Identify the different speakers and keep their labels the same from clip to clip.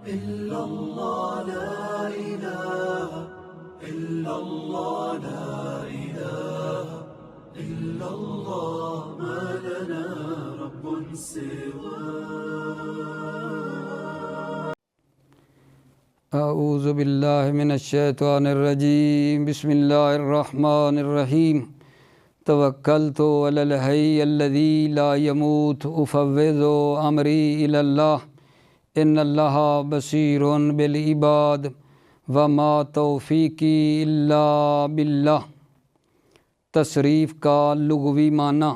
Speaker 1: إلا الله لا إله إلا الله لا إله إلا الله ما لنا رب سواه.
Speaker 2: اعوذ باللہ من الشیطان الرجیم. بسم اللہ الرحمن الرحیم. توکلت علی الحی الذی لا يموت افوض امری الی اللہ ان اللہ بصیر بالعباد وما توفیقی الا باللہ. تصریف کا لغوی معنی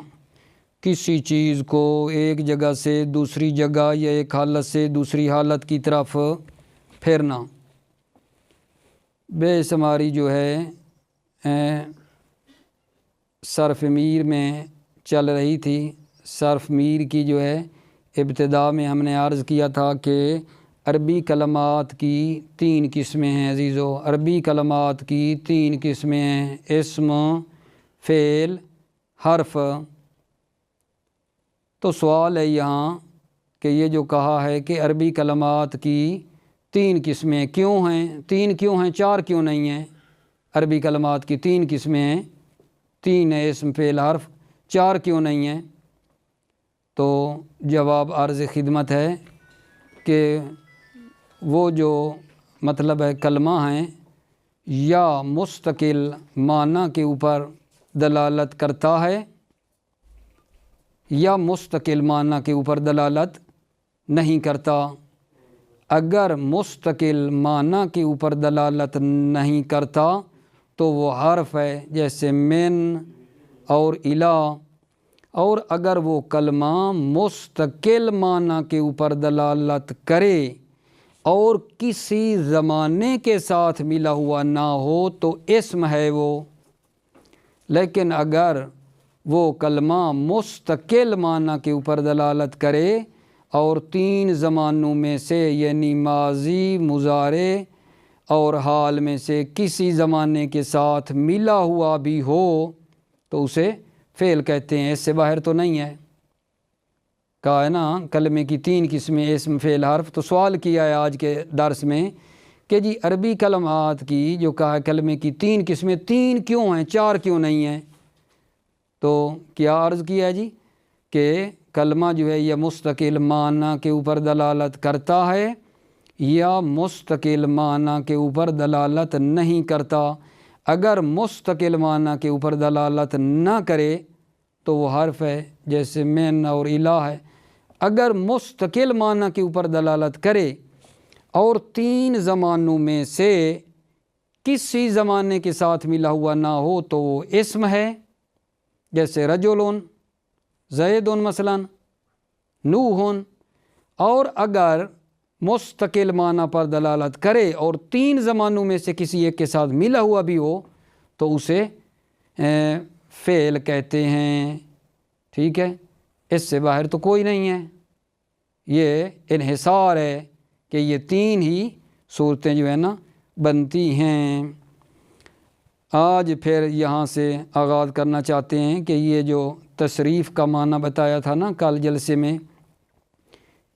Speaker 2: کسی چیز کو ایک جگہ سے دوسری جگہ یا ایک حالت سے دوسری حالت کی طرف پھیرنا. بے شماری جو ہے صرف میر میں چل رہی تھی. صرف میر کی جو ہے ابتدا میں ہم نے عرض کیا تھا کہ عربی کلمات کی 3 قسمیں ہیں عزیزو. عربی کلمات کی 3 قسمیں ہیں: اسم، فعل، حرف. تو سوال ہے یہاں کہ یہ جو کہا ہے کہ عربی کلمات کی 3 قسمیں کیوں ہیں؟ 3 کیوں ہیں؟ 4 کیوں نہیں ہیں؟ عربی کلمات کی 3 قسمیں ہیں، 3 ہے: اسم، فعل، حرف. 4 کیوں نہیں ہیں؟ تو جواب عرض خدمت ہے کہ وہ جو مطلب ہے کلمہ ہیں یا مستقل معنی کے اوپر دلالت کرتا ہے یا مستقل معنی کے اوپر دلالت نہیں کرتا. اگر مستقل معنی کے اوپر دلالت نہیں کرتا تو وہ حرف ہے، جیسے من اور الا. اور اگر وہ کلمہ مستقل معنی کے اوپر دلالت کرے اور کسی زمانے کے ساتھ ملا ہوا نہ ہو تو اسم ہے وہ. لیکن اگر وہ کلمہ مستقل معنی کے اوپر دلالت کرے اور 3 زمانوں میں سے یعنی ماضی، مضارع اور حال میں سے کسی زمانے کے ساتھ ملا ہوا بھی ہو تو اسے فعل کہتے ہیں. اس سے باہر تو نہیں ہے. کہا ہے نا کلمے کی 3 قسمیں: اسم، فعل، حرف. تو سوال کیا ہے آج کے درس میں کہ جی عربی کلمات کی جو کہا ہے کلمے کی 3 قسمیں، 3 کیوں ہیں، 4 کیوں نہیں ہیں؟ تو کیا عرض کیا ہے جی کہ کلمہ جو ہے یہ مستقل معنی کے اوپر دلالت کرتا ہے یا مستقل معنی کے اوپر دلالت نہیں کرتا. اگر مستقل معنی کے اوپر دلالت نہ کرے تو وہ حرف ہے، جیسے من اور الہ ہے. اگر مستقل معنی کے اوپر دلالت کرے اور 3 زمانوں میں سے کسی زمانے کے ساتھ ملا ہوا نہ ہو تو وہ اسم ہے، جیسے رجلن، زیدن مثلا، نوحن. اور اگر مستقل معنی پر دلالت کرے اور 3 زمانوں میں سے کسی ایک کے ساتھ ملا ہوا بھی ہو تو اسے فعل کہتے ہیں. ٹھیک ہے، اس سے باہر تو کوئی نہیں ہے. یہ انحصار ہے کہ یہ 3 ہی صورتیں جو ہے نا بنتی ہیں. آج پھر یہاں سے آغاز کرنا چاہتے ہیں کہ یہ جو تصریف کا معنی بتایا تھا نا کل جلسے میں،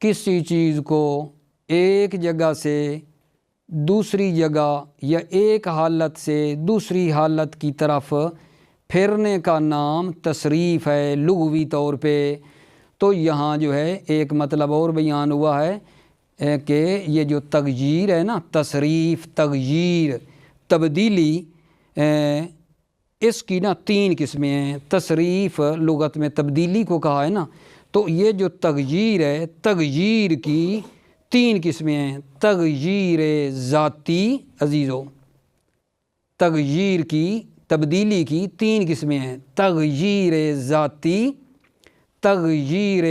Speaker 2: کسی چیز کو ایک جگہ سے دوسری جگہ یا ایک حالت سے دوسری حالت کی طرف پھرنے کا نام تصریف ہے لغوی طور پہ. تو یہاں جو ہے ایک مطلب اور بیان ہوا ہے کہ یہ جو تغییر ہے نا، تصریف، تغییر، تبدیلی، اس کی نا 3 قسمیں ہیں. تصریف لغت میں تبدیلی کو کہا ہے نا، تو یہ جو تغییر ہے، تغییر کی 3 قسمیں ہیں. تغییر ذاتی عزیزو، تغییر کی، تبدیلی کی 3 قسمیں ہیں: تغییر ذاتی، تغییر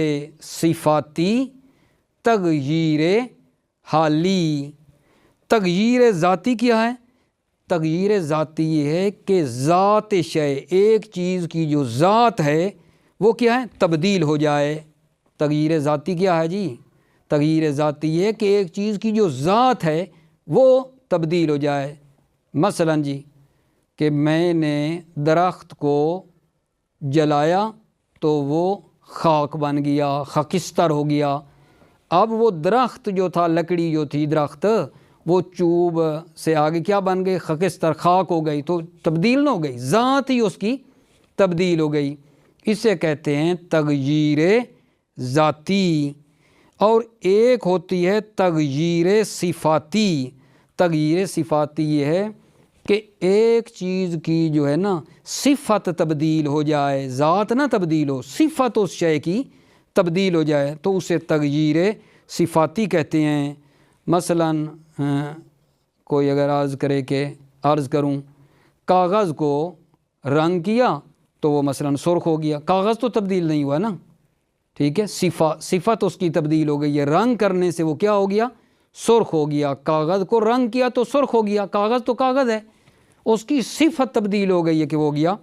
Speaker 2: صفاتی، تغییر حالی. تغییر ذاتی کیا ہے؟ تغییر ذاتی یہ ہے کہ ذات شے، ایک چیز کی جو ذات ہے وہ کیا ہے؟ تبدیل ہو جائے. تغییر ذاتی کیا ہے جی؟ تغییر ذاتی یہ کہ ایک چیز کی جو ذات ہے وہ تبدیل ہو جائے. مثلا جی کہ میں نے درخت کو جلایا تو وہ خاک بن گیا، خاکستر ہو گیا. اب وہ درخت جو تھا، لکڑی جو تھی درخت، وہ چوب سے آگے کیا بن گئی؟ خاکستر، خاک ہو گئی، تو تبدیل نہ ہو گئی، ذات ہی اس کی تبدیل ہو گئی۔ اسے کہتے ہیں تغییر ذاتی۔ اور ایک ہوتی ہے تغییر صفاتی۔ تغییر صفاتی یہ ہے کہ ایک چیز کی جو ہے نا صفت تبدیل ہو جائے، ذات نہ تبدیل ہو، صفت اس شے کی تبدیل ہو جائے تو اسے تغییر صفاتی کہتے ہیں۔ مثلا کوئی اگر عرض کروں کاغذ کو رنگ کیا تو وہ مثلا سرخ ہو گیا، کاغذ تو تبدیل نہیں ہوا نا، ٹھیک ہے، صفت اس کی تبدیل ہو گئی ہے، رنگ کرنے سے وہ کیا ہو گیا؟ سرخ ہو گیا۔ کاغذ کو رنگ کیا تو سرخ ہو گیا، کاغذ تو کاغذ ہے، اس کی صفت تبدیل ہو گئی ہے کہ وہ گیا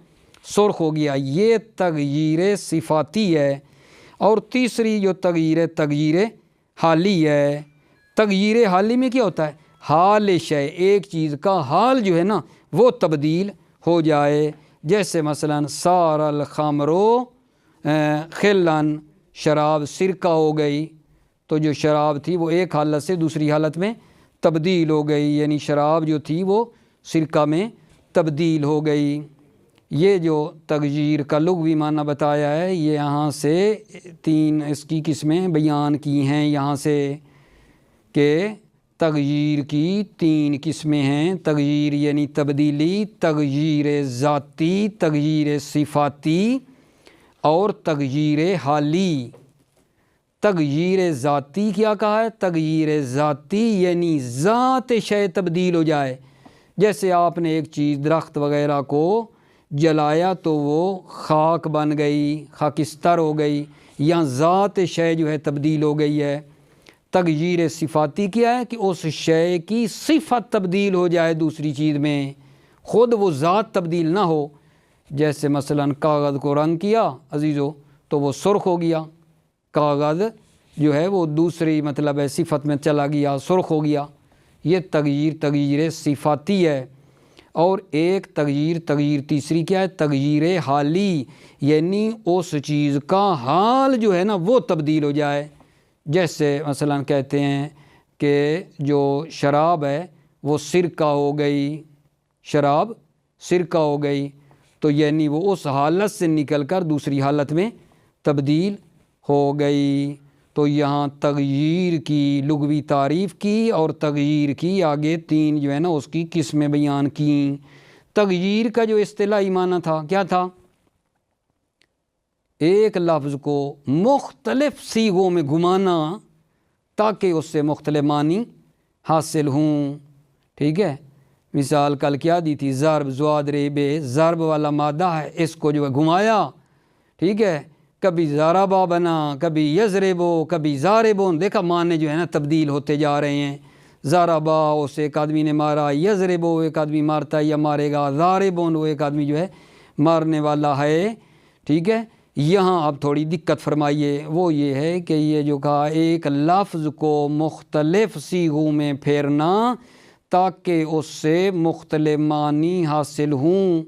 Speaker 2: سرخ ہو گیا، یہ تغییر صفاتی ہے۔ اور تیسری جو تغییر حالی ہے۔ تغییر حالی میں کیا ہوتا ہے؟ حال شے، ایک چیز کا حال جو ہے نا وہ تبدیل ہو جائے، جیسے مثلا صار الخمر خلن، شراب سرکہ ہو گئی، تو جو شراب تھی وہ ایک حالت سے دوسری حالت میں تبدیل ہو گئی، یعنی شراب جو تھی وہ سرکہ میں تبدیل ہو گئی۔ یہ جو تغییر کا لغوی معنی بتایا ہے، یہ یہاں سے 3 اس کی قسمیں بیان کی ہیں، یہاں سے کہ تغییر کی 3 قسمیں ہیں۔ تغییر یعنی تبدیلی، تغییر ذاتی، تغییر صفاتی اور تغییر حالی۔ تغییر ذاتی کیا کہا ہے؟ تغییر ذاتی یعنی ذات شے تبدیل ہو جائے، جیسے آپ نے ایک چیز درخت وغیرہ کو جلایا تو وہ خاک بن گئی، خاکستر ہو گئی، یا ذات شے جو ہے تبدیل ہو گئی ہے۔ تغییر صفاتی کیا ہے کہ اس شے کی صفت تبدیل ہو جائے دوسری چیز میں، خود وہ ذات تبدیل نہ ہو۔ جیسے مثلا کاغذ کو رنگ کیا عزیزو تو وہ سرخ ہو گیا، کاغذ جو ہے وہ دوسری مطلب ہے صفت میں چلا گیا، سرخ ہو گیا۔ یہ تغییر صفاتی ہے۔ اور ایک تغییر تیسری کیا ہے؟ تغییر حالی، یعنی اس چیز کا حال جو ہے نا وہ تبدیل ہو جائے۔ جیسے مثلا کہتے ہیں کہ جو شراب ہے وہ سرکہ ہو گئی، شراب سرکہ ہو گئی، تو یعنی وہ اس حالت سے نکل کر دوسری حالت میں تبدیل ہو گئی۔ تو یہاں تغییر کی لغوی تعریف کی اور تغییر کی آگے 3 جو ہے نا اس کی قسمیں بیان کیں۔ تغییر کا جو اصطلاحی معنی تھا کیا تھا؟ ایک لفظ کو مختلف صیغوں میں گھمانا تاکہ اس سے مختلف معنی حاصل ہوں، ٹھیک ہے۔ مثال کل کیا دی تھی؟ ضرب، زواد ریبے، ضرب والا مادہ ہے، اس کو جو ہے گھمایا، ٹھیک ہے، کبھی ضربا بنا، کبھی یضربو، کبھی ضاربون، دیکھا معنی جو ہے نا تبدیل ہوتے جا رہے ہیں۔ ضربا اس ایک آدمی نے مارا، یضربو ایک آدمی مارتا ہے یا مارے گا، ضاربون وہ ایک آدمی جو ہے مارنے والا ہے، ٹھیک ہے۔ یہاں آپ تھوڑی دقت فرمائیے، وہ یہ ہے کہ یہ جو کہا ایک لفظ کو مختلف صیغوں میں پھیرنا تاکہ اس سے مختلف معنی حاصل ہوں،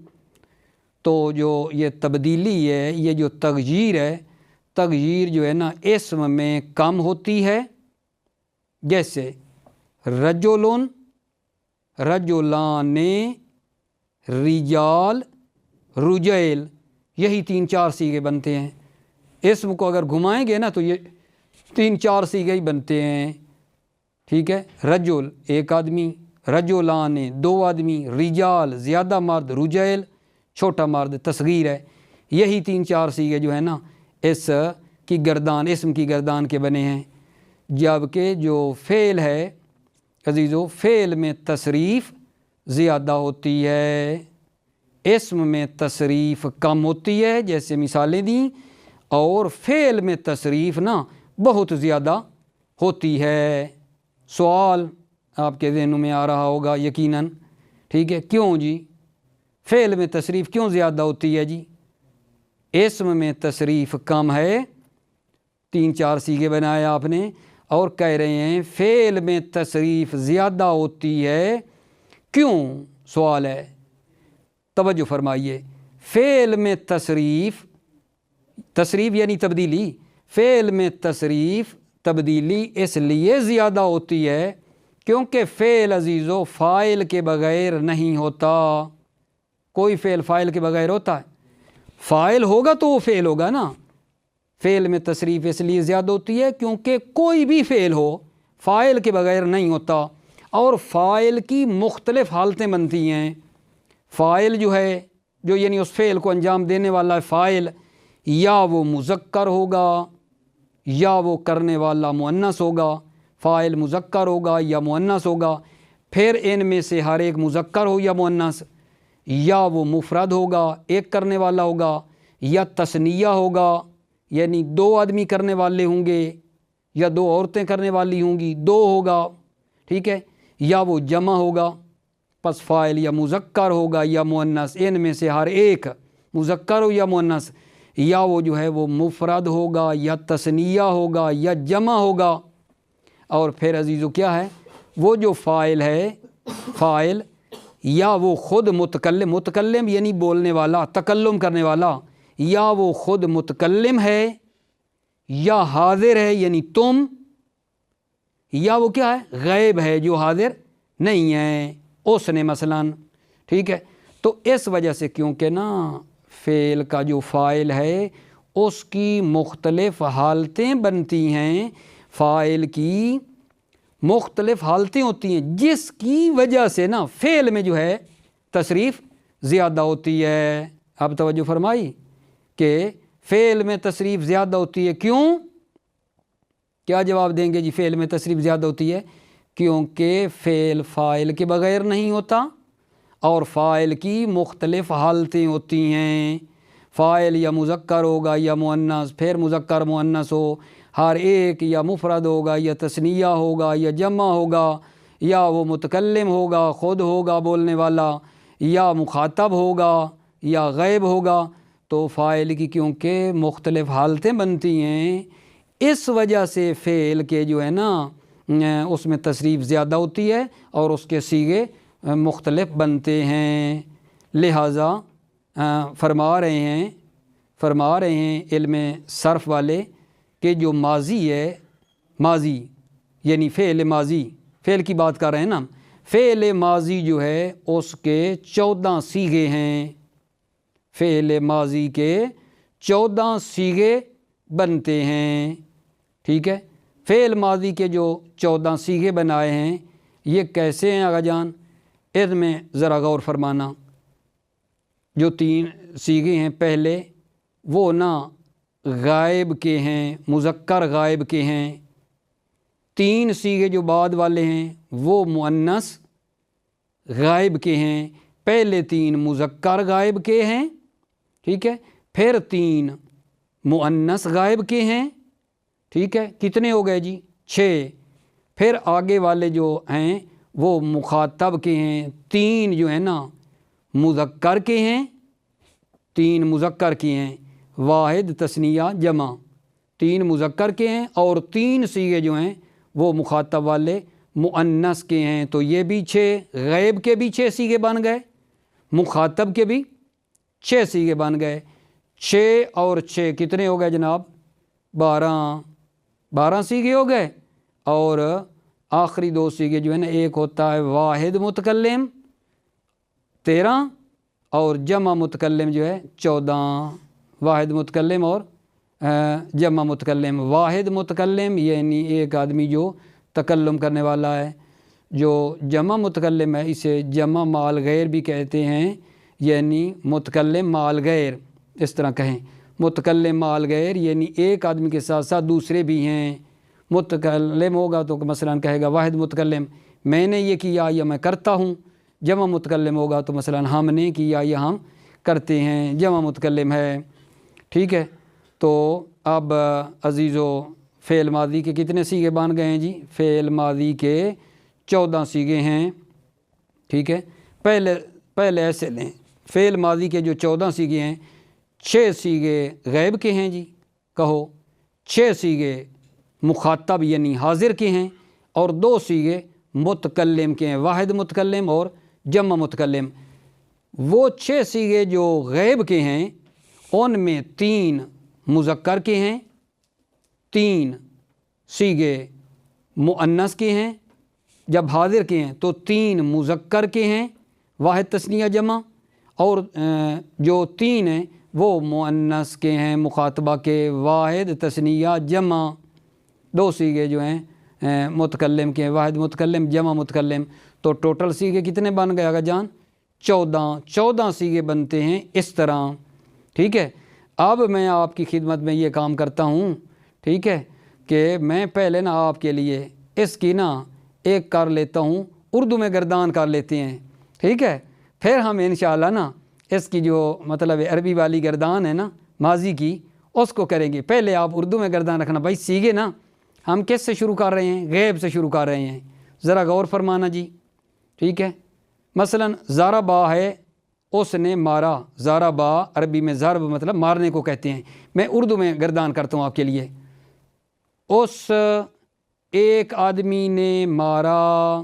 Speaker 2: تو جو یہ تبدیلی ہے، یہ جو تغییر ہے، تغییر جو ہے نا اسم میں کم ہوتی ہے، جیسے رجلن، رجلان، رجال، رجیل، یہی 3-4 صیغے بنتے ہیں۔ اسم کو اگر گھمائیں گے نا تو یہ 3-4 صیغے ہی بنتے ہیں، ٹھیک ہے۔ رجل ایک آدمی، رجلان 2 آدمی، رجال زیادہ مرد، رجیل چھوٹا مرد تصغیر ہے۔ یہی 3-4 صیغے جو ہے نا اس کی گردان، اسم کی گردان کے بنے ہیں۔ جبکہ جو فعل ہے عزیزو، فعل میں تصریف زیادہ ہوتی ہے، اسم میں تصریف کم ہوتی ہے، جیسے مثالیں دیں، اور فعل میں تصریف نا بہت زیادہ ہوتی ہے۔ سوال آپ کے ذہنوں میں آ رہا ہوگا یقیناً، ٹھیک ہے، کیوں جی فعل میں تصریف کیوں زیادہ ہوتی ہے جی؟ اسم میں تصریف کم ہے، 3-4 صیغے بنائے آپ نے، اور کہہ رہے ہیں فعل میں تصریف زیادہ ہوتی ہے، کیوں؟ سوال ہے، توجہ فرمائیے۔ فعل میں تصریف یعنی تبدیلی، فعل میں تبدیلی اس لیے زیادہ ہوتی ہے کیونکہ فعل عزیزو فاعل کے بغیر نہیں ہوتا. کوئی فعل فاعل کے بغیر ہوتا ہے؟ فاعل ہوگا تو وہ فعل ہوگا نا. فعل میں تصریف اس لیے زیادہ ہوتی ہے کیونکہ کوئی بھی فعل ہو فاعل کے بغیر نہیں ہوتا، اور فاعل کی مختلف حالتیں بنتی ہیں. فاعل جو ہے جو یعنی اس فعل کو انجام دینے والا ہے فاعل، یا وہ مذکر ہوگا یا وہ کرنے والا مؤنث ہوگا. فاعل مذکر ہوگا یا مؤنث ہوگا، پھر ان میں سے ہر ایک مذکر ہو یا مؤنث، یا وہ مفرد ہوگا ایک کرنے والا ہوگا، یا تثنیہ ہوگا یعنی دو آدمی کرنے والے ہوں گے، یا دو عورتیں کرنے والی ہوں گی، دو ہوگا، ٹھیک ہے، یا وہ جمع ہوگا. پس فاعل یا مذکر ہوگا یا مؤنث، ان میں سے ہر ایک مذکر ہو یا مؤنث، یا وہ جو ہے وہ مفرد ہوگا یا تثنیہ ہوگا یا جمع ہوگا. اور پھر عزیزو کیا ہے، وہ جو فاعل ہے فاعل یا وہ خود متکلم یعنی بولنے والا تکلم کرنے والا، یا وہ خود متکلم ہے یا حاضر ہے یعنی تم، یا وہ کیا ہے غائب ہے جو حاضر نہیں ہے اس نے مثلاً. ٹھیک ہے، تو اس وجہ سے کیونکہ نا فعل کا جو فاعل ہے اس کی مختلف حالتیں بنتی ہیں، فاعل کی مختلف حالتیں ہوتی ہیں جس کی وجہ سے نا فعل میں جو ہے تصریف زیادہ ہوتی ہے. اب توجہ فرمائی کہ فعل میں تصریف زیادہ ہوتی ہے. کیوں؟ کیا جواب دیں گے جی؟ فعل میں تصریف زیادہ ہوتی ہے کیونکہ فعل فاعل کے بغیر نہیں ہوتا اور فاعل کی مختلف حالتیں ہوتی ہیں. فاعل یا مذکر ہوگا یا مؤنث، پھر مذکر مؤنث ہو، ہر ایک یا مفرد ہوگا یا تثنیہ ہوگا یا جمع ہوگا، یا وہ متکلم ہوگا خود ہوگا بولنے والا، یا مخاطب ہوگا یا غائب ہوگا. تو فاعل کی کیونکہ مختلف حالتیں بنتی ہیں اس وجہ سے فعل کے جو ہے نا اس میں تصریف زیادہ ہوتی ہے اور اس کے صیغے مختلف بنتے ہیں. لہٰذا فرما رہے ہیں علم صرف والے کہ جو ماضی ہے، ماضی یعنی فعل ماضی، فعل کی بات کر رہے ہیں نا، فعل ماضی جو ہے اس کے 14 صیغے ہیں. فعل ماضی کے 14 صیغے بنتے ہیں. ٹھیک ہے، فعل ماضی کے جو 14 صیغے بنائے ہیں یہ کیسے ہیں آغا جان؟ اس میں ذرا غور فرمانا. جو 3 صیغے ہیں پہلے وہ نا غائب کے ہیں، مذکر غائب کے ہیں. 3 صیغے جو بعد والے ہیں وہ مؤنث غائب کے ہیں. پہلے 3 مذکر غائب کے ہیں، ٹھیک ہے، پھر 3 مؤنث غائب کے ہیں. ٹھیک ہے، کتنے ہو گئے جی؟ 6. پھر آگے والے جو ہیں وہ مخاطب کے ہیں. 3 جو ہیں نا مذکر کے ہیں، 3 مذکر کے ہیں، واحد تثنیہ جمع. 3 مذکر کے ہیں اور 3 صیغے جو ہیں وہ مخاطب والے مؤنث کے ہیں. تو یہ بھی 6، غائب کے بھی 6 صیغے بن گئے، مخاطب کے بھی 6 صیغے بن گئے. 6 اور 6 کتنے ہو گئے جناب؟ 12 صیغے ہو گئے. اور آخری 2 صیغے جو ہے نا، ایک ہوتا ہے واحد متکلم 13 اور جمع متکلم جو ہے 14. واحد متکلم اور جمع متکلم. واحد متکلم یعنی ایک آدمی جو تکلم کرنے والا ہے. جو جمع متکلم ہے اسے جمع مال غیر بھی کہتے ہیں، یعنی متکلم مال غیر، اس طرح کہیں متکلم مال غیر یعنی ایک آدمی کے ساتھ ساتھ دوسرے بھی ہیں. متکلم ہوگا تو مثلا کہے گا واحد متکلم، میں نے یہ کیا یا میں کرتا ہوں. جمع متکلم ہوگا تو مثلا ہم نے کیا یا ہم کرتے ہیں، جمع متکلم ہے. ٹھیک ہے، تو اب عزیزو فعل ماضی کے کتنے صیغے بن گئے ہیں جی؟ فعل ماضی کے 14 صیغے ہیں. ٹھیک ہے، پہلے ایسے لیں، فعل ماضی کے جو 14 صیغے ہیں 6 صیغے غائب کے ہیں جی، کہو 6 صیغے مخاطب یعنی حاضر کے ہیں، اور 2 صیغے متکلم کے ہیں، واحد متکلم اور جمع متکلم. وہ 6 صیغے جو غائب کے ہیں ان میں 3 مذکر کے ہیں، 3 سیغے مؤنث کے ہیں، جب حاضر کے ہیں تو 3 مذکر کے ہیں واحد تثنیہ جمع، اور جو 3 ہیں وہ مؤنث کے ہیں مخاطبہ کے واحد تثنیہ جمع۔ 2 سیغے جو ہیں متکلم کے ہیں، واحد متکلم جمع متکلم، تو ٹوٹل سیغے کتنے بن گئے آگا جان؟ 14 سیغے بنتے ہیں اس طرح، ٹھیک ہے۔ اب میں آپ کی خدمت میں یہ کام کرتا ہوں، ٹھیک ہے، کہ میں پہلے نا آپ کے لیے اس کی نا ایک کر لیتا ہوں، اردو میں گردان کر لیتے ہیں، ٹھیک ہے، پھر ہم انشاءاللہ نا اس کی جو مطلب عربی والی گردان ہے نا ماضی کی اس کو کریں گے۔ پہلے آپ اردو میں گردان رکھنا بھائی، سیغے نا ہم کس سے شروع کر رہے ہیں؟ غیب سے شروع کر رہے ہیں، ذرا غور فرمانا جی، ٹھیک ہے۔ مثلا ضربا ہے، اس نے مارا، ضربا عربی میں ضرب مطلب مارنے کو کہتے ہیں، میں اردو میں گردان کرتا ہوں آپ کے لیے۔ اس ایک آدمی نے مارا،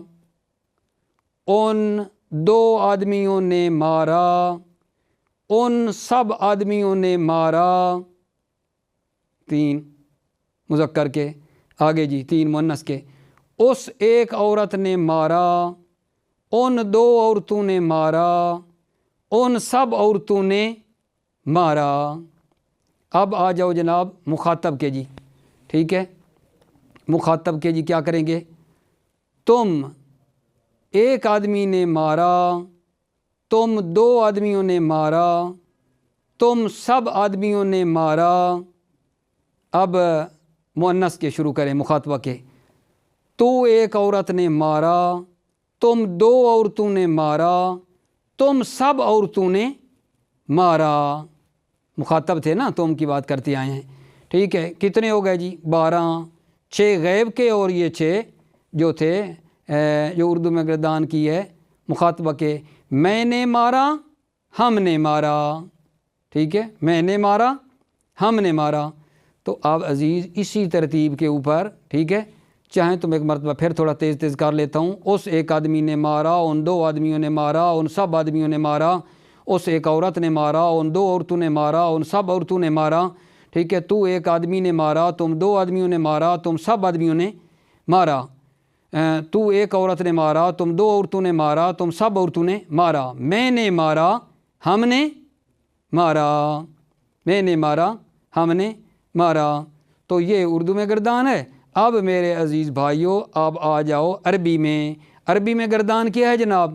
Speaker 2: ان 2 آدمیوں نے مارا، ان سب آدمیوں نے مارا، 3 مذکر کے، آگے جی 3 مؤنث کے۔ اس ایک عورت نے مارا، ان 2 عورتوں نے مارا، ان سب عورتوں نے مارا۔ اب آ جاؤ جناب مخاطب کے جی، ٹھیک ہے، مخاطب کے جی کیا کریں گے؟ تم ایک آدمی نے مارا، تم 2 آدمیوں نے مارا، تم سب آدمیوں نے مارا۔ اب مؤنث کے شروع کریں مخاطبہ کے، تو ایک عورت نے مارا، تم 2 عورتوں نے مارا، تم سب عورتوں نے مارا۔ مخاطب تھے نا، تم کی بات کرتے آئے ہیں، ٹھیک ہے۔ کتنے ہو گئے جی؟ 12، 6 غیب کے اور یہ 6 جو تھے جو اردو میں گردان کی ہے مخاطبہ کے۔ میں نے مارا، ہم نے مارا، ٹھیک ہے، میں نے مارا، ہم نے مارا۔ تو آپ عزیز اسی ترتیب کے اوپر، ٹھیک ہے، چاہیں تو میں ایک مرتبہ پھر تھوڑا تیز کر لیتا ہوں۔ اس ایک آدمی نے مارا، ان 2 آدمیوں نے مارا، ان سب آدمیوں نے مارا۔ اس ایک عورت نے مارا، ان 2 عورتوں نے مارا، ان سب عورتوں نے مارا، ٹھیک ہے۔ تو ایک آدمی نے مارا، تم 2 آدمیوں نے مارا، تم سب آدمیوں نے مارا۔ تو ایک عورت نے مارا، تم 2 عورتوں نے مارا، تم سب عورتوں نے مارا۔ میں نے مارا، ہم نے مارا، میں نے مارا، ہم نے مارا۔ تو یہ اردو میں گردان ہے۔ اب میرے عزیز بھائیوں، اب آ جاؤ عربی میں۔ عربی میں گردان کیا ہے جناب؟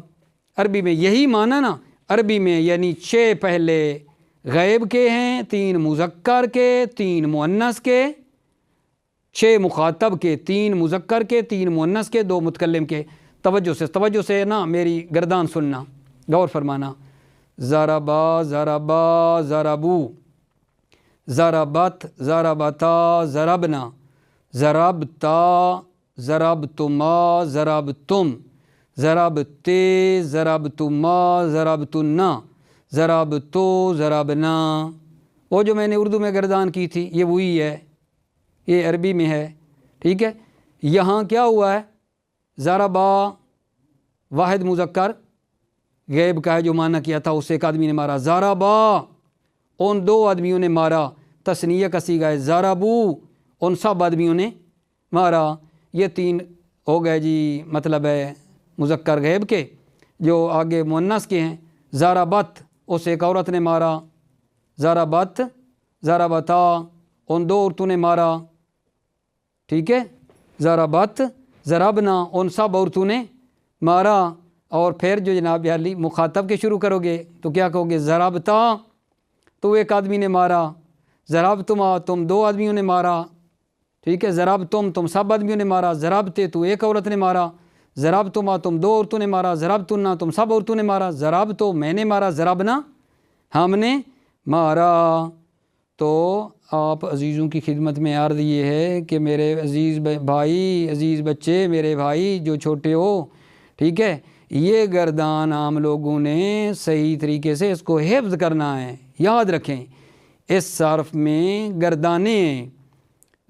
Speaker 2: عربی میں یہی معنی نا، عربی میں یعنی 6 پہلے غیب کے ہیں، 3 مذکر کے، 3 مؤنث کے، 6 مخاطب کے، 3 مذکر کے، 3 مؤنث کے، 2 متکلم کے۔ توجہ سے نا میری گردان سننا، غور فرمانا۔ ضربا، ضربا، ضربو، ضربت، ضربتا، ضربنا، ضربتا، ضربتما، ضربتم، ضربتے، ضربتما، ضربتنا، ضربتو، ضربنا۔ وہ جو میں نے اردو میں گردان کی تھی یہ وہی ہے، یہ عربی میں ہے، ٹھیک ہے۔ یہاں کیا ہوا ہے؟ ضربا واحد مذکر غیب کا ہے جو معنی کیا تھا، اس ایک آدمی نے مارا۔ ضربا ان 2 آدمیوں نے مارا، تثنیہ کا صیغہ ہے۔ ضربو ان سب آدمیوں نے مارا۔ یہ 3 ہو گئے جی، مطلب ہے مذکر غیب کے۔ جو آگے مؤنث کے ہیں، ضربت اس ایک عورت نے مارا، ضربت، ضربتا ان 2 عورتوں نے مارا، ٹھیک ہے۔ ضربت، ضربنا ان سب عورتوں نے مارا۔ اور پھر جو جناب علی مخاطب کے شروع کرو گے تو کیا کہو گے؟ ضربتا تو ایک آدمی نے مارا، ضربتما تم 2 آدمیوں نے مارا، ٹھیک ہے۔ ضربتم تم سب آدمیوں نے مارا، ضربتے تو ایک عورت نے مارا، ضربتما تم 2 عورتوں نے مارا، ضربتنا تم سب عورتوں نے مارا، ضربتو میں نے مارا، ضربنا ہم نے مارا۔ تو آپ عزیزوں کی خدمت میں عرض یہ ہے کہ میرے عزیز بھائی، عزیز بچے، میرے بھائی جو چھوٹے ہو، ٹھیک ہے، یہ گردان عام لوگوں نے صحیح طریقے سے اس کو حفظ کرنا ہے، یاد رکھیں۔ اس صرف میں گردانیں ہیں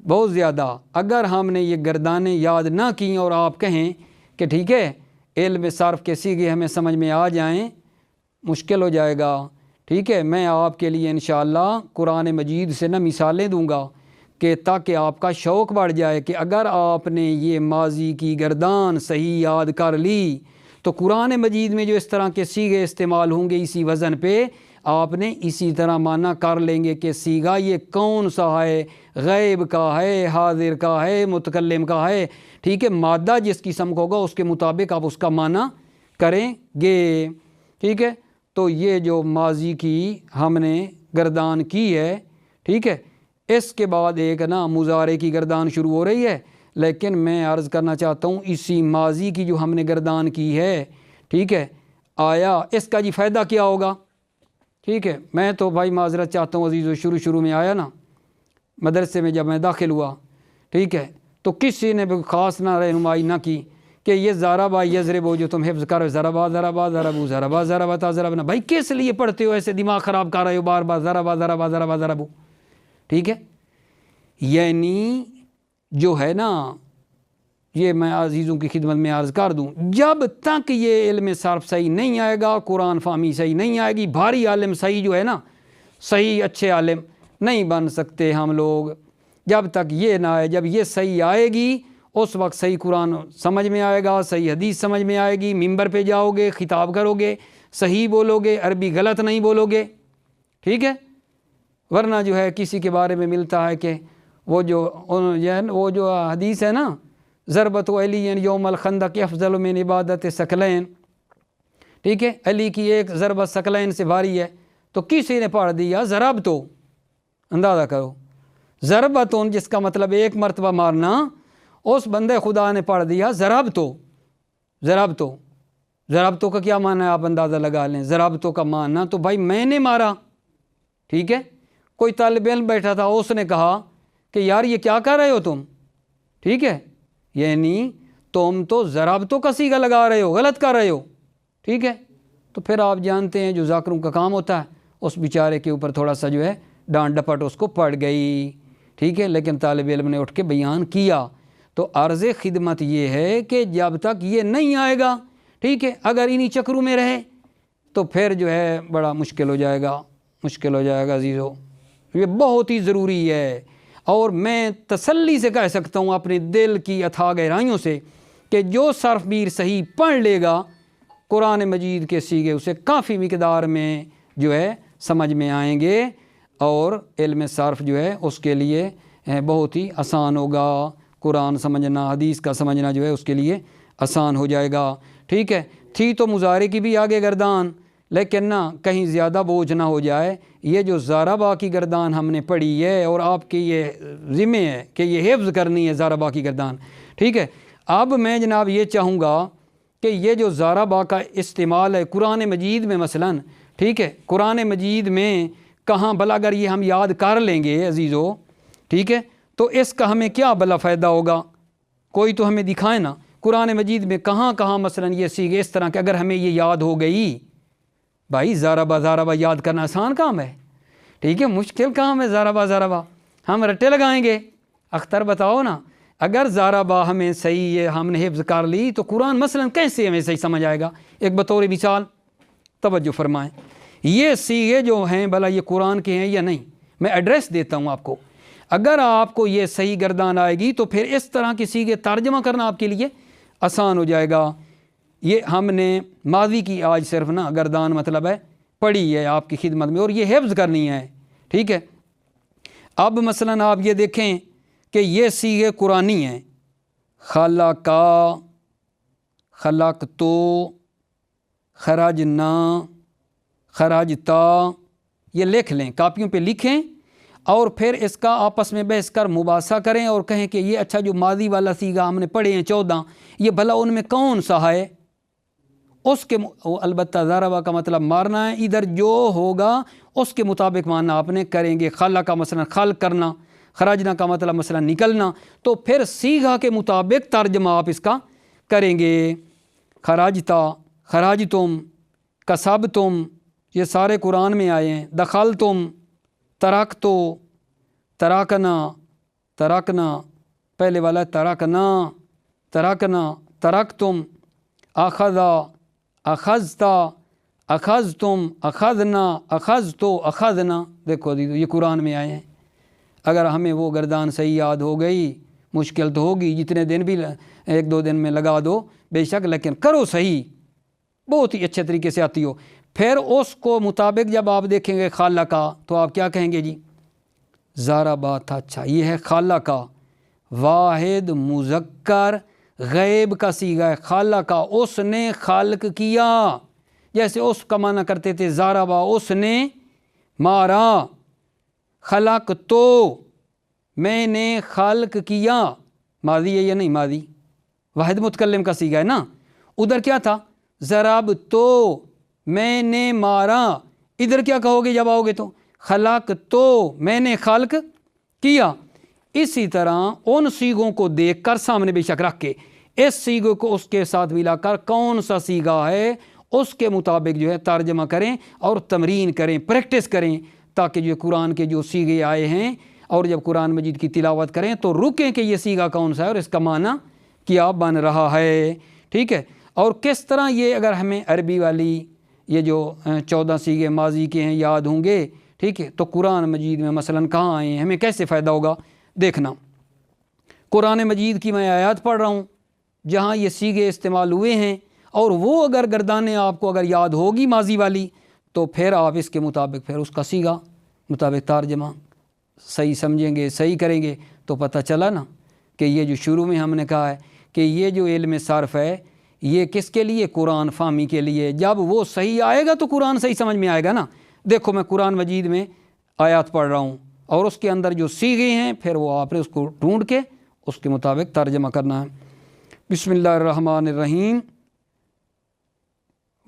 Speaker 2: بہت زیادہ، اگر ہم نے یہ گردانیں یاد نہ کیں اور آپ کہیں کہ ٹھیک ہے علم صرف کے صیغے ہمیں سمجھ میں آ جائیں، مشکل ہو جائے گا، ٹھیک ہے۔ میں آپ کے لیے انشاءاللہ قرآن مجید سے نہ مثالیں دوں گا کہ تاکہ آپ کا شوق بڑھ جائے کہ اگر آپ نے یہ ماضی کی گردان صحیح یاد کر لی تو قرآن مجید میں جو اس طرح کے صیغے استعمال ہوں گے اسی وزن پہ آپ نے اسی طرح معنی کر لیں گے کہ صیغہ یہ کون سا ہے، غیب کا ہے، حاضر کا ہے، متکلم کا ہے، ٹھیک ہے، مادہ جس قسم کا ہوگا اس کے مطابق آپ اس کا معنی کریں گے، ٹھیک ہے۔ تو یہ جو ماضی کی ہم نے گردان کی ہے، ٹھیک ہے، اس کے بعد ایک نا مضارع کی گردان شروع ہو رہی ہے، لیکن میں عرض کرنا چاہتا ہوں اسی ماضی کی جو ہم نے گردان کی ہے، ٹھیک ہے، آیا اس کا جی فائدہ کیا ہوگا؟ ٹھیک ہے، میں تو بھائی معذرت چاہتا ہوں عزیزو، شروع میں آیا نا مدرسے میں جب میں داخل ہوا، ٹھیک ہے، تو کسی نے بھی خاص نہ رہنمائی نہ کی کہ یہ ضربا یضربو جو تم حفظ کر ضربا ضربا ضربو ضربا ضربتا ضربنا، بھائی کس لیے پڑھتے ہو ایسے دماغ خراب کر رہے ہو بار بار ضربا ضربا ضربا ضربو، ٹھیک ہے۔ یعنی جو ہے نا یہ میں عزیزوں کی خدمت میں عرض کر دوں، جب تک یہ علم صرف صحیح نہیں آئے گا، قرآن فہمی صحیح نہیں آئے گی، بھاری عالم صحیح جو ہے نا صحیح اچھے عالم نہیں بن سکتے ہم لوگ جب تک یہ نہ آئے۔ جب یہ صحیح آئے گی اس وقت صحیح قرآن سمجھ میں آئے گا، صحیح حدیث سمجھ میں آئے گی، ممبر پہ جاؤ گے، خطاب کرو گے، صحیح بولو گے، عربی غلط نہیں بولو گے، ٹھیک ہے۔ ورنہ جو ہے کسی کے بارے میں ملتا ہے کہ وہ جو حدیث ہے نا ضربت علی یوم الخندق افضل من عبادت ثقلین، ٹھیک ہے، علی کی ایک ضربت ثقلین سے بھاری ہے، تو کسی نے پڑھ دیا ضرب، تو اندازہ کرو ضربتون جس کا مطلب ایک مرتبہ مارنا، اس بندے خدا نے پڑھ دیا ضرب تو کا کیا معنی ہے آپ اندازہ لگا لیں۔ ضربتو کا معنی تو بھائی میں نے مارا، ٹھیک ہے۔ کوئی طالب علم بیٹھا تھا، اس نے کہا کہ یار یہ کیا کر رہے ہو تم، ٹھیک ہے، یعنی تم تو ضربتو کا صیغہ لگا رہے ہو، غلط کر رہے ہو، ٹھیک ہے۔ تو پھر آپ جانتے ہیں جو ذاکروں کا کام ہوتا ہے اس بیچارے کے اوپر تھوڑا سا جو ہے ڈانٹ ڈپٹ اس کو پڑ گئی، ٹھیک ہے، لیکن طالب علم نے اٹھ کے بیان کیا۔ تو عرض خدمت یہ ہے کہ جب تک یہ نہیں آئے گا، ٹھیک ہے، اگر انہی چکروں میں رہے تو پھر جو ہے بڑا مشکل ہو جائے گا عزیزو، یہ بہت ہی ضروری ہے۔ اور میں تسلی سے کہہ سکتا ہوں اپنے دل کی اتھاہ گہرائیوں سے کہ جو صرف میر صحیح پڑھ لے گا قرآن مجید کے صیغے اسے کافی مقدار میں جو ہے سمجھ میں آئیں گے، اور علم صرف جو ہے اس کے لیے بہت ہی آسان ہوگا، قرآن سمجھنا، حدیث کا سمجھنا جو ہے اس کے لیے آسان ہو جائے گا، ٹھیک ہے۔ تھی تو مضارع کی بھی آگے گردان، لیکن نہ کہیں زیادہ بوجھ نہ ہو جائے، یہ جو ضربا کی گردان ہم نے پڑھی ہے اور آپ کی یہ ذمہ ہے کہ یہ حفظ کرنی ہے ضربا کی گردان، ٹھیک ہے۔ اب میں جناب یہ چاہوں گا کہ یہ جو ضربا کا استعمال ہے قرآن مجید میں مثلاً، ٹھیک ہے، قرآن مجید میں کہاں بھلا اگر یہ ہم یاد کر لیں گے عزیزو، ٹھیک ہے، تو اس کا ہمیں کیا بھلا فائدہ ہوگا؟ کوئی تو ہمیں دکھائے نا قرآن مجید میں کہاں مثلاً یہ صیغے اس طرح کہ اگر ہمیں یہ یاد ہو گئی، بھائی ضربا یاد کرنا آسان کام ہے، ٹھیک ہے، مشکل کام ہے ضربا، ہم رٹے لگائیں گے۔ اختر بتاؤ نا، اگر ضربا ہمیں صحیح ہے ہم نے حفظ کر لی تو قرآن مثلاً کیسے ہمیں صحیح سمجھ آئے گا؟ ایک بطور مثال توجہ فرمائیں، یہ صیغے جو ہیں بھلا یہ قرآن کے ہیں یا نہیں، میں ایڈریس دیتا ہوں آپ کو۔ اگر آپ کو یہ صحیح گردان آئے گی تو پھر اس طرح کی صیغے ترجمہ کرنا آپ کے لیے آسان ہو جائے گا۔ یہ ہم نے ماضی کی آج صرف نا گردان مطلب ہے پڑھی ہے آپ کی خدمت میں، اور یہ حفظ کرنی ہے، ٹھیک ہے۔ اب مثلاً آپ یہ دیکھیں کہ یہ صیغے قرآنی ہیں، خلقا، خلقتو، خرجنا، خرجتا، یہ لکھ لیں، کاپیوں پہ لکھیں، اور پھر اس کا آپس میں بحث کر مباحثہ کریں اور کہیں کہ یہ اچھا جو ماضی والا صیغہ ہم نے پڑھے ہیں 14، یہ بھلا ان میں کون سا ہے؟ اس کے البتہ ضربا کا مطلب مارنا ہے، ادھر جو ہوگا اس کے مطابق ماننا آپ نے کریں گے۔ خلا کا مثلا خلق کرنا، خرجنا کا مطلب مثلا نکلنا، تو پھر صیغہ کے مطابق ترجمہ آپ اس کا کریں گے۔ خرجتا، خرجتم، کسبتم، یہ سارے قرآن میں آئے ہیں۔ دخلتم، ترکتو، ترکنا، ترکنا، پہلے والا ترکنا، ترکنا، ترکتم، اخذا، اخذتا، اخذتم، اخذنا، اخذتو، اخذنا، دیکھو یہ قرآن میں آئے ہیں۔ اگر ہمیں وہ گردان صحیح یاد ہو گئی، مشکل تو ہوگی، جتنے دن بھی 1-2 دن میں لگا دو بے شک، لیکن کرو صحیح، بہت ہی اچھے طریقے سے آتی ہو۔ پھر اس کو مطابق جب آپ دیکھیں گے خالہ کا تو آپ کیا کہیں گے جی؟ ضربہ تھا، اچھا یہ ہے خالہ کا، واحد مذکر غیب کا صیغہ ہے، خالہ کا، اس نے خلق کیا، جیسے اس کا معنی کرتے تھے ضربہ، اس نے مارا، خلق تو میں نے خلق کیا، ماضی ہے یا نہیں؟ ماضی، واحد متکلم کا صیغہ ہے نا۔ ادھر کیا تھا؟ ضرب تو میں نے مارا، ادھر کیا کہو گے جب آؤ گے تو؟ خلق تو میں نے خلق کیا۔ اسی طرح ان صیغوں کو دیکھ کر سامنے بے شک رکھ کے اس صیغے کو اس کے ساتھ ملا کر کون سا صیغہ ہے اس کے مطابق جو ہے ترجمہ کریں اور تمرین کریں، پریکٹس کریں، تاکہ جو قرآن کے جو صیغے آئے ہیں اور جب قرآن مجید کی تلاوت کریں تو رکیں کہ یہ صیغہ کون سا ہے اور اس کا معنی کیا بن رہا ہے، ٹھیک ہے۔ اور کس طرح یہ اگر ہمیں عربی والی یہ جو 14 صیغے ماضی کے ہیں یاد ہوں گے، ٹھیک ہے، تو قرآن مجید میں مثلاً کہاں آئے ہیں، ہمیں کیسے فائدہ ہوگا؟ دیکھنا، قرآن مجید کی میں آیات پڑھ رہا ہوں جہاں یہ صیغے استعمال ہوئے ہیں، اور وہ اگر گردانیں آپ کو اگر یاد ہوگی ماضی والی تو پھر آپ اس کے مطابق پھر اس کا صیغہ مطابق ترجمہ صحیح سمجھیں گے، صحیح کریں گے، تو پتہ چلا نا کہ یہ جو شروع میں ہم نے کہا ہے کہ یہ جو علم صرف ہے یہ کس کے لیے؟ قرآن فہمی کے لیے۔ جب وہ صحیح آئے گا تو قرآن صحیح سمجھ میں آئے گا نا۔ دیکھو میں قرآن مجید میں آیات پڑھ رہا ہوں اور اس کے اندر جو صیغے ہیں پھر وہ آپ نے اس کو ڈھونڈ کے اس کے مطابق ترجمہ کرنا ہے۔ بسم اللہ الرحمن الرحیم۔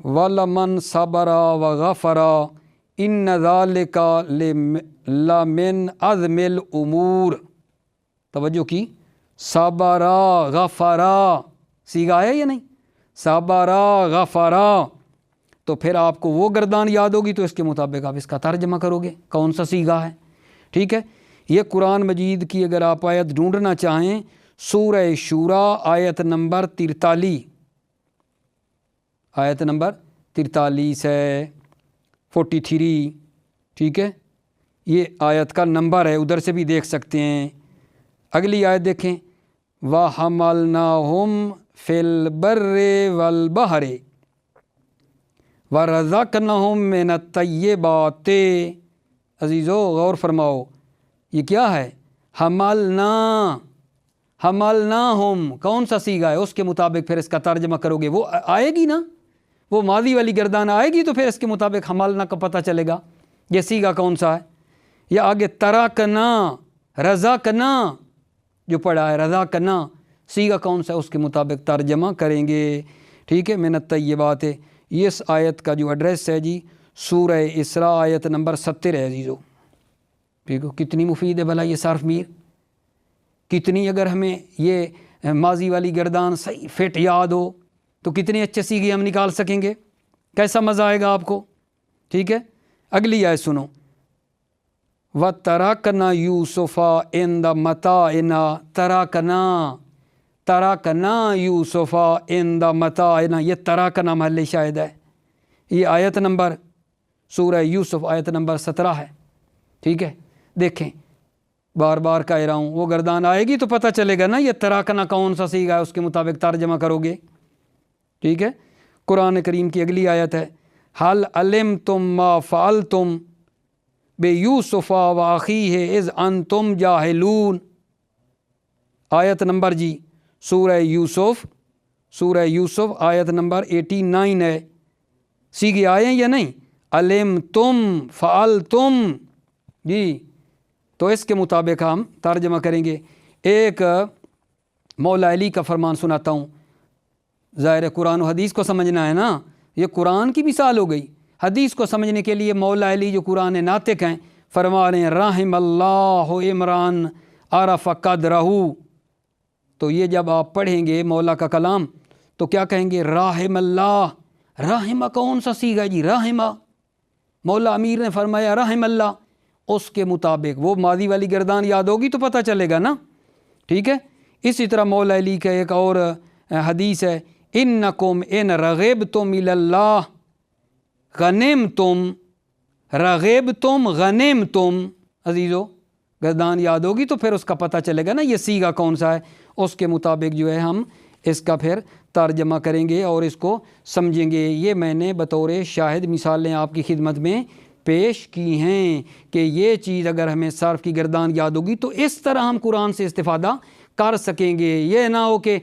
Speaker 2: وَلَمَنْ صَبَرَ وَغَفَرَ إِنَّ ذَلِكَ لَمِنْ عَزْمِ الْأُمُورِ۔ توجہ کی، صبرا غفرا صیغہ ہے یا نہیں؟ صبرا غفرا، تو پھر آپ کو وہ گردان یاد ہوگی تو اس کے مطابق آپ اس کا ترجمہ کرو گے کون سا صیغہ ہے، ٹھیک ہے۔ یہ قرآن مجید کی اگر آپ آیت ڈھونڈنا چاہیں سورہ شورا آیت نمبر 43، آیت نمبر 43 ہے 43، ٹھیک ہے، یہ آیت کا نمبر ہے، ادھر سے بھی دیکھ سکتے ہیں۔ اگلی آیت دیکھیں، وَحَمَلْنَاهُمْ فِي الْبَرِّ وَالْبَحْرِ وَرَزَقْنَاهُمْ مِنَ الطَّيِّبَاتِ۔ عزیزو غور فرماؤ، یہ کیا ہے؟ حملناہم کون سا صیغہ ہے؟ اس کے مطابق پھر اس کا ترجمہ کرو گے، وہ آئے گی نا، وہ ماضی والی گردان آئے گی تو پھر اس کے مطابق حملنا کا پتہ چلے گا یہ صیغہ کون سا ہے۔ یا آگے ترکنا، رزقنا جو پڑھا ہے، رزقنا صیغہ کون سا ہے اس کے مطابق ترجمہ کریں گے، ٹھیک ہے۔ من الطیبات، یہ اس آیت کا جو ایڈریس ہے جی سورہ اسراء آیت نمبر 70 ہے عزیزو، ٹھیک ہے۔ کتنی مفید ہے بھلا یہ صرف میر، کتنی اگر ہمیں یہ ماضی والی گردان صحیح فٹ یاد ہو تو کتنے اچھے صیغے ہم نکال سکیں گے، کیسا مزہ آئے گا آپ کو، ٹھیک ہے۔ اگلی آیت سنو، وَتَرَكْنَا يُوسُفَ عِنْدَ مَتَاعِنَا، تَرَكْنَا يُوسُفَ عِنْدَ مَتَاعِنَا، یہ تَرَكْنَا محل شاہد ہے، یہ آیت نمبر سورہ یوسف آیت نمبر 17 ہے، ٹھیک ہے۔ دیکھیں بار بار کہہ رہا ہوں، وہ گردان آئے گی تو پتہ چلے گا نا یہ تراکنا کون سا صیغہ ہے، اس کے مطابق ترجمہ کرو گے، ٹھیک ہے۔ قرآن کریم کی اگلی آیت ہے، حل علمتم ما فعلتم بیوسف واخیہ اذ انتم جاہلون، آیت نمبر جی سورہ یوسف آیت نمبر 89 ہے۔ صیغے آئے ہیں یا نہیں؟ علمتم، فعلتم، جی، تو اس کے مطابق ہم ترجمہ کریں گے۔ ایک مولا علی کا فرمان سناتا ہوں، ظاہر قرآن و حدیث کو سمجھنا ہے نا، یہ قرآن کی مثال ہو گئی، حدیث کو سمجھنے کے لیے مولا علی جو قرآن ناطق ہیں فرما رہے ہیں رحم اللہ عمران عرف قدرہ، تو یہ جب آپ پڑھیں گے مولا کا کلام تو کیا کہیں گے؟ رحم اللہ، رحمہ کون سا صیغہ جی؟ رحمہ، مولا امیر نے فرمایا رحم اللہ، اس کے مطابق وہ ماضی والی گردان یاد ہوگی تو پتہ چلے گا نا، ٹھیک ہے۔ اسی طرح مولا علی کا ایک اور حدیث ہے، انکم ان رغبتم الی اللہ غنمتم، رغبتم غنمتم، عزیزو گردان یاد ہوگی تو پھر اس کا پتہ چلے گا نا یہ سیگا کون سا ہے، اس کے مطابق جو ہے ہم اس کا پھر ترجمہ کریں گے اور اس کو سمجھیں گے۔ یہ میں نے بطور شاہد مثالیں آپ کی خدمت میں پیش کی ہیں کہ یہ چیز اگر ہمیں صرف کی گردان یاد ہوگی تو اس طرح ہم قرآن سے استفادہ کر سکیں گے۔ یہ نہ ہو کہ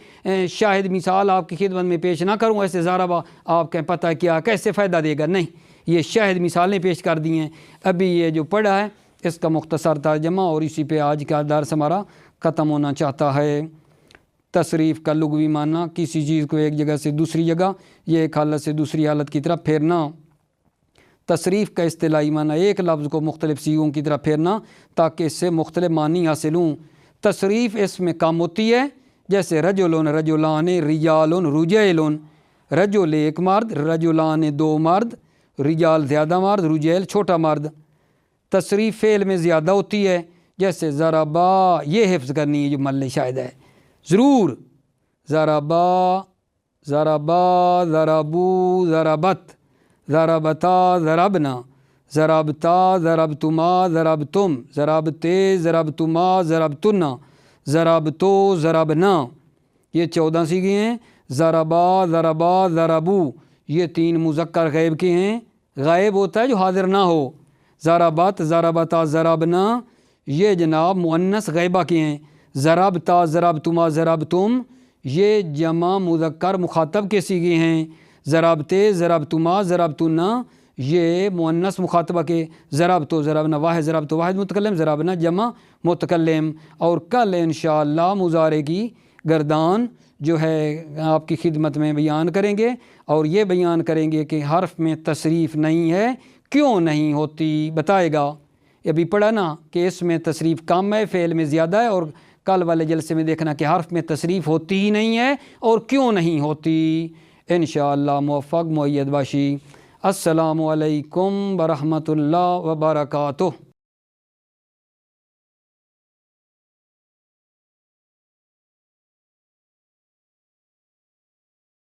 Speaker 2: شاہد مثال آپ کی خدمت میں پیش نہ کروں، ایسے ضربہ آپ کا پتہ کیا کیسے فائدہ دے گا، نہیں، یہ شاہد مثالیں پیش کر دی ہیں۔ ابھی یہ جو پڑھا ہے اس کا مختصر ترجمہ اور اسی پہ آج کا درس ہمارا ختم ہونا چاہتا ہے۔ تصریف کا لغوی معنی کسی چیز کو ایک جگہ سے دوسری جگہ، یہ ایک حالت سے دوسری حالت کی طرف پھیرنا۔ تصریف کا اصطلاحی معنی ایک لفظ کو مختلف صیغوں کی طرف پھیرنا تاکہ اس سے مختلف معنی حاصل ہوں۔ تصریف اس میں کم ہوتی ہے، جیسے رجلون رجلان رجالون رجیلون، رجل ایک مرد، رجلان دو مرد، رجال زیادہ مرد، رجیل چھوٹا مرد۔ تصریف فعل میں زیادہ ہوتی ہے، جیسے ضربا، یہ حفظ کرنی ہے جو مل شاہد ہے ضرور، ضربا ضربا ضربو ضربت، ضربتا ضربنا، ضربتا ضربتما ضربتم، ضربتے ضربتما ضربتنا، ضربتو ضربنا۔ یہ 14 صیغے ہیں۔ ضربا ضربا ضربو، یہ 3 مذکر غائب کے ہیں، غائب ہوتا ہے جو حاضر نہ ہو۔ ضربت ضربتا ضربنا، یہ جناب مؤنث غائبہ کے ہیں۔ ضربتا ضربتما ضربتم، یہ جمع مذکر مخاطب کے صیغے ہیں۔ ضربتے ضربتما ضربتنا، یہ مؤنث مخاطبہ کے۔ ضربتو ضربنا واحد، ضربتو واحد متکلم، ضربنا جمع متکلم۔ اور کل انشاءاللہ مضارع کی گردان جو ہے آپ کی خدمت میں بیان کریں گے، اور یہ بیان کریں گے کہ حرف میں تصریف نہیں ہے، کیوں نہیں ہوتی بتائے گا۔ ابھی پڑھا نا کہ اس میں تصریف کم ہے، فعل میں زیادہ ہے، اور کل والے جلسے میں دیکھنا کہ حرف میں تصریف ہوتی ہی نہیں ہے اور کیوں نہیں ہوتی۔ انشاءاللہ موفق مؤید باشی۔ السلام علیکم ورحمۃ اللہ وبرکاتہ۔